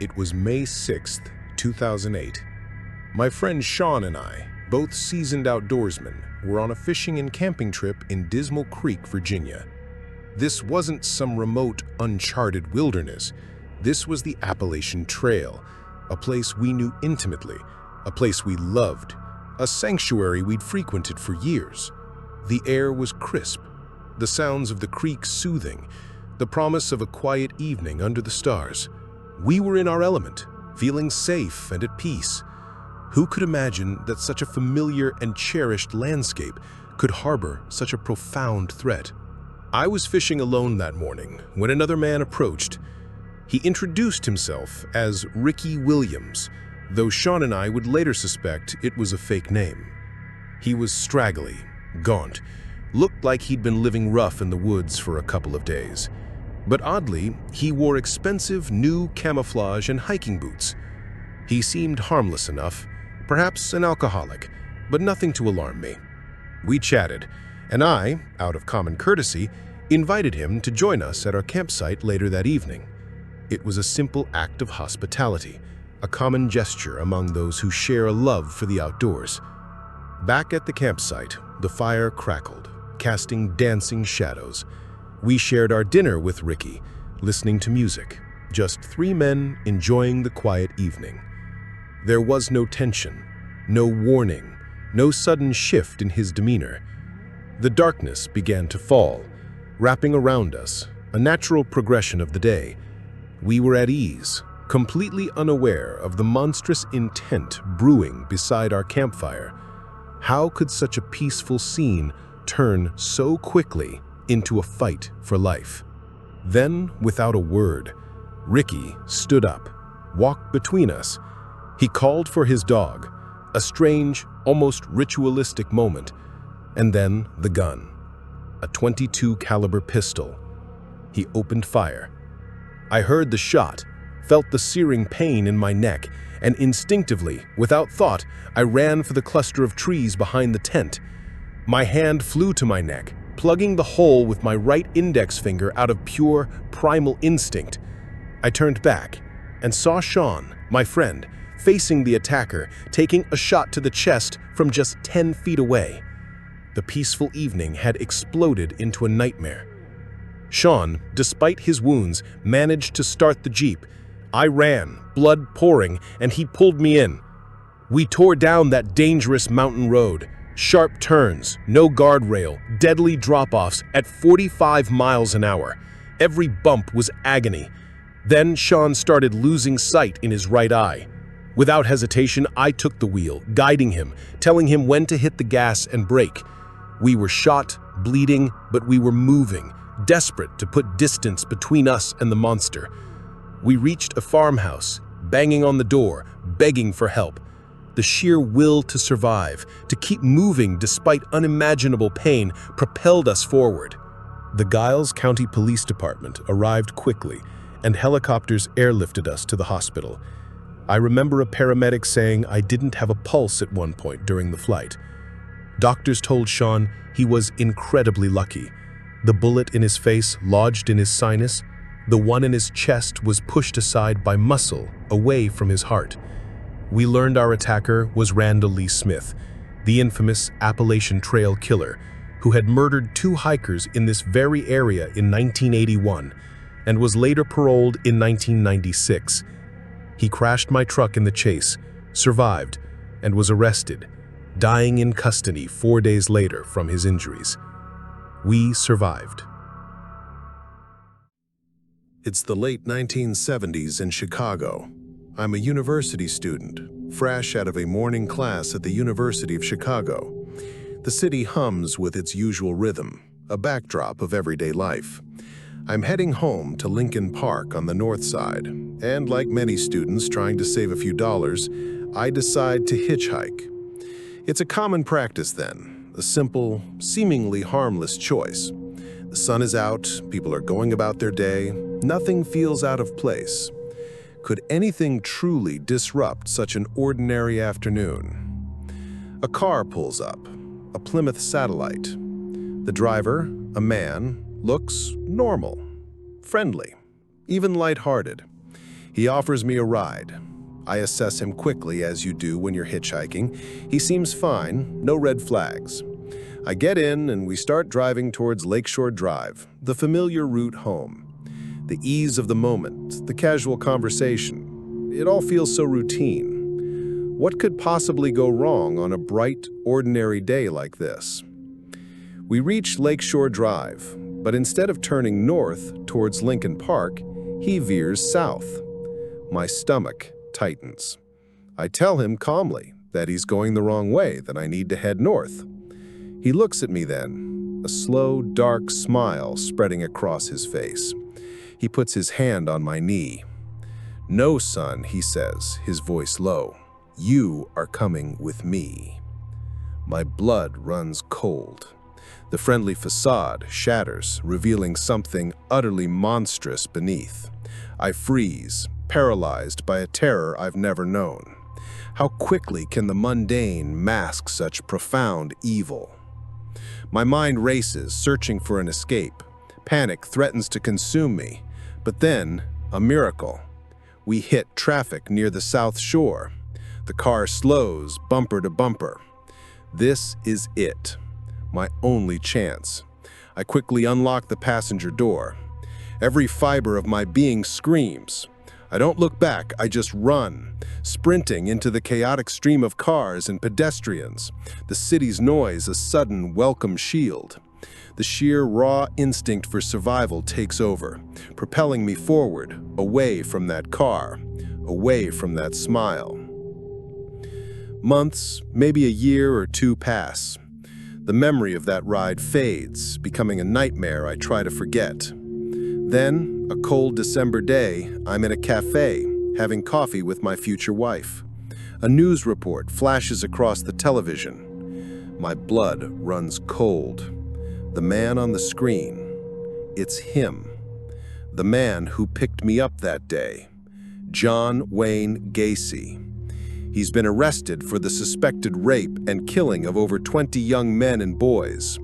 It was May 6th, 2008. My friend Sean and I, both seasoned outdoorsmen, were on a fishing and camping trip in Dismal Creek, Virginia. This wasn't some remote, uncharted wilderness. This was the Appalachian Trail, a place we knew intimately, a place we loved, a sanctuary we'd frequented for years. The air was crisp, the sounds of the creek soothing, the promise of a quiet evening under the stars. We were in our element, feeling safe and at peace. Who could imagine that such a familiar and cherished landscape could harbor such a profound threat? I was fishing alone that morning when another man approached. He introduced himself as Ricky Williams, though Sean and I would later suspect it was a fake name. He was straggly, gaunt, looked like he'd been living rough in the woods for a couple of days. But oddly, he wore expensive new camouflage and hiking boots. He seemed harmless enough, perhaps an alcoholic, but nothing to alarm me. We chatted, and I, out of common courtesy, invited him to join us at our campsite later that evening. It was a simple act of hospitality, a common gesture among those who share a love for the outdoors. Back at the campsite, the fire crackled, casting dancing shadows. We shared our dinner with Ricky, listening to music, just three men enjoying the quiet evening. There was no tension, no warning, no sudden shift in his demeanor. The darkness began to fall, wrapping around us, a natural progression of the day. We were at ease, completely unaware of the monstrous intent brewing beside our campfire. How could such a peaceful scene turn so quickly into a fight for life? Then, without a word, Ricky stood up, walked between us. He called for his dog, a strange, almost ritualistic moment, and then the gun, a .22 caliber pistol. He opened fire. I heard the shot, felt the searing pain in my neck, and instinctively, without thought, I ran for the cluster of trees behind the tent. My hand flew to my neck, plugging the hole with my right index finger out of pure, primal instinct. I turned back and saw Sean, my friend, facing the attacker, taking a shot to the chest from just 10 feet away. The peaceful evening had exploded into a nightmare. Sean, despite his wounds, managed to start the Jeep. I ran, blood pouring, and he pulled me in. We tore down that dangerous mountain road. Sharp turns, no guardrail, deadly drop-offs at 45 miles an hour. Every bump was agony. Then Sean started losing sight in his right eye. Without hesitation, I took the wheel, guiding him, telling him when to hit the gas and brake. We were shot, bleeding, but we were moving, desperate to put distance between us and the monster. We reached a farmhouse, banging on the door, begging for help. The sheer will to survive, to keep moving despite unimaginable pain, propelled us forward. The Giles County Police Department arrived quickly, and helicopters airlifted us to the hospital. I remember a paramedic saying I didn't have a pulse at one point during the flight. Doctors told Sean he was incredibly lucky. The bullet in his face lodged in his sinus. The one in his chest was pushed aside by muscle, away from his heart. We learned our attacker was Randall Lee Smith, the infamous Appalachian Trail killer, who had murdered 2 hikers in this very area in 1981 and was later paroled in 1996. He crashed my truck in the chase, survived, and was arrested, dying in custody 4 days later from his injuries. We survived. It's the late 1970s in Chicago. I'm a university student, fresh out of a morning class at the University of Chicago. The city hums with its usual rhythm, a backdrop of everyday life. I'm heading home to Lincoln Park on the north side, and like many students trying to save a few dollars, I decide to hitchhike. It's a common practice then, a simple, seemingly harmless choice. The sun is out, people are going about their day, nothing feels out of place. Could anything truly disrupt such an ordinary afternoon? A car pulls up, a Plymouth Satellite. The driver, a man, looks normal, friendly, even lighthearted. He offers me a ride. I assess him quickly, as you do when you're hitchhiking. He seems fine, no red flags. I get in and we start driving towards Lakeshore Drive, the familiar route home. The ease of the moment, the casual conversation, it all feels so routine. What could possibly go wrong on a bright, ordinary day like this? We reach Lakeshore Drive, but instead of turning north towards Lincoln Park, he veers south. My stomach tightens. I tell him calmly that he's going the wrong way, that I need to head north. He looks at me then, a slow, dark smile spreading across his face. He puts his hand on my knee. "No, son," he says, his voice low. "You are coming with me." My blood runs cold. The friendly facade shatters, revealing something utterly monstrous beneath. I freeze, paralyzed by a terror I've never known. How quickly can the mundane mask such profound evil? My mind races, searching for an escape. Panic threatens to consume me. But then, a miracle. We hit traffic near the South Shore. The car slows, bumper to bumper. This is it, my only chance. I quickly unlock the passenger door. Every fiber of my being screams. I don't look back, I just run, sprinting into the chaotic stream of cars and pedestrians, the city's noise a sudden welcome shield. The sheer raw instinct for survival takes over, propelling me forward, away from that car, away from that smile. Months, maybe a year or two pass. The memory of that ride fades, becoming a nightmare I try to forget. Then, a cold December day, I'm in a cafe, having coffee with my future wife. A news report flashes across the television. My blood runs cold. The man on the screen, it's him. The man who picked me up that day, John Wayne Gacy. He's been arrested for the suspected rape and killing of over 20 young men and boys.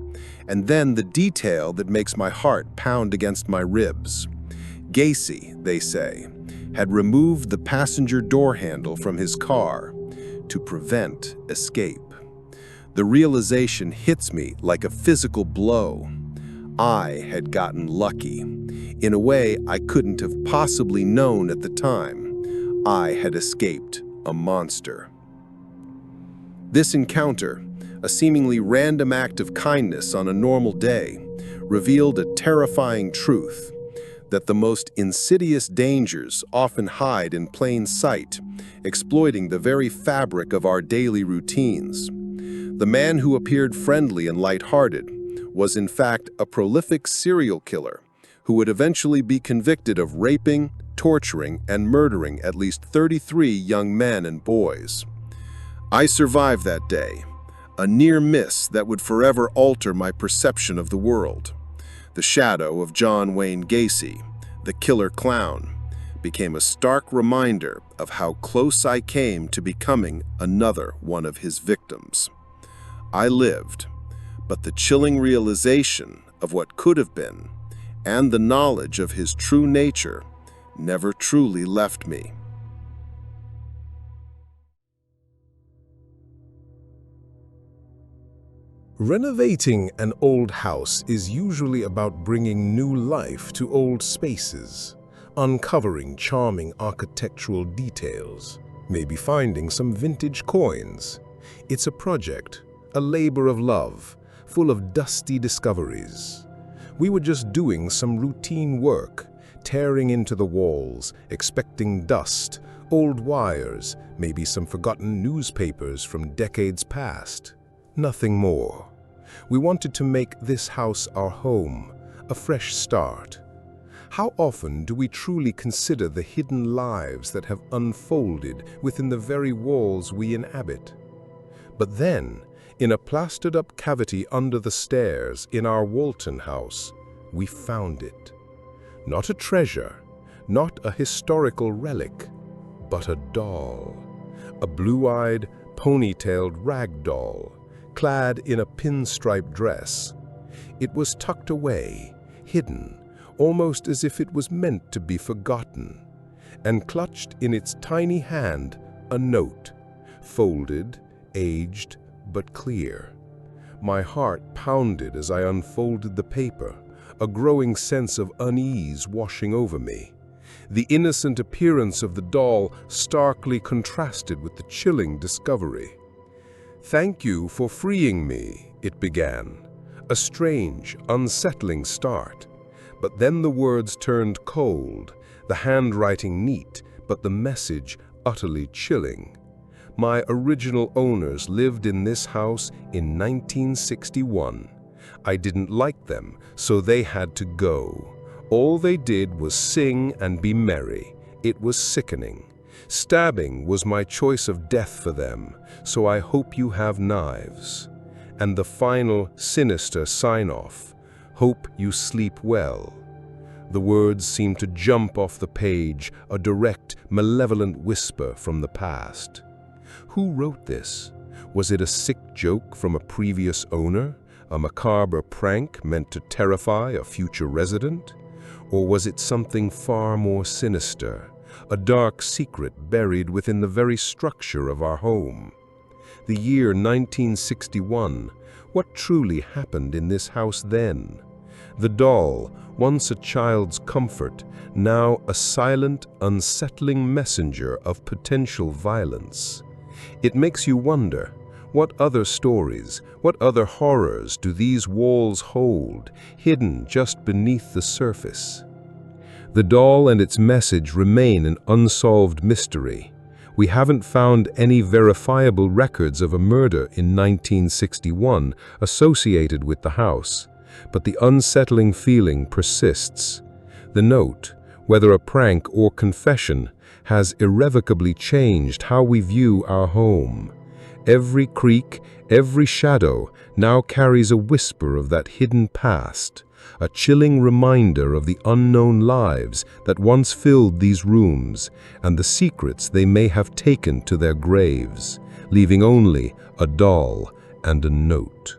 And then the detail that makes my heart pound against my ribs. Gacy, they say, had removed the passenger door handle from his car to prevent escape. The realization hits me like a physical blow. I had gotten lucky. In a way I couldn't have possibly known at the time. I had escaped a monster. This encounter, a seemingly random act of kindness on a normal day, revealed a terrifying truth, that the most insidious dangers often hide in plain sight, exploiting the very fabric of our daily routines. The man who appeared friendly and lighthearted was in fact a prolific serial killer who would eventually be convicted of raping, torturing, and murdering at least 33 young men and boys. I survived that day, a near miss that would forever alter my perception of the world. The shadow of John Wayne Gacy, the killer clown, became a stark reminder of how close I came to becoming another one of his victims. I lived, but the chilling realization of what could have been and the knowledge of his true nature never truly left me. Renovating an old house is usually about bringing new life to old spaces, uncovering charming architectural details, maybe finding some vintage coins. It's a project, a labor of love, full of dusty discoveries. We were just doing some routine work, tearing into the walls, expecting dust, old wires, maybe some forgotten newspapers from decades past. Nothing more. We wanted to make this house our home, a fresh start. How often do we truly consider the hidden lives that have unfolded within the very walls we inhabit? But then, in a plastered-up cavity under the stairs in our Walton house, we found it. Not a treasure, not a historical relic, but a doll. A blue-eyed, ponytailed rag doll, clad in a pinstripe dress. It was tucked away, hidden, almost as if it was meant to be forgotten. and clutched in its tiny hand a note, folded, aged, but clear. My heart pounded as I unfolded the paper, a growing sense of unease washing over me. The innocent appearance of the doll starkly contrasted with the chilling discovery. "Thank you for freeing me," it began. A strange, unsettling start. But then the words turned cold, the handwriting neat, but the message utterly chilling. My original owners lived in this house in 1961. I didn't like them, so they had to go. All they did was sing and be merry. It was sickening. Stabbing was my choice of death for them, so I hope you have knives. And the final, sinister sign-off, "Hope you sleep well." The words seemed to jump off the page, a direct, malevolent whisper from the past. Who wrote this? Was it a sick joke from a previous owner? A macabre prank meant to terrify a future resident? Or was it something far more sinister, a dark secret buried within the very structure of our home? The year 1961, what truly happened in this house then? The doll, once a child's comfort, now a silent, unsettling messenger of potential violence. It makes you wonder, what other stories, what other horrors do these walls hold, hidden just beneath the surface? The doll and its message remain an unsolved mystery. We haven't found any verifiable records of a murder in 1961 associated with the house, but the unsettling feeling persists. The note, whether a prank or confession, has irrevocably changed how we view our home. Every creak, every shadow now carries a whisper of that hidden past, a chilling reminder of the unknown lives that once filled these rooms and the secrets they may have taken to their graves, leaving only a doll and a note.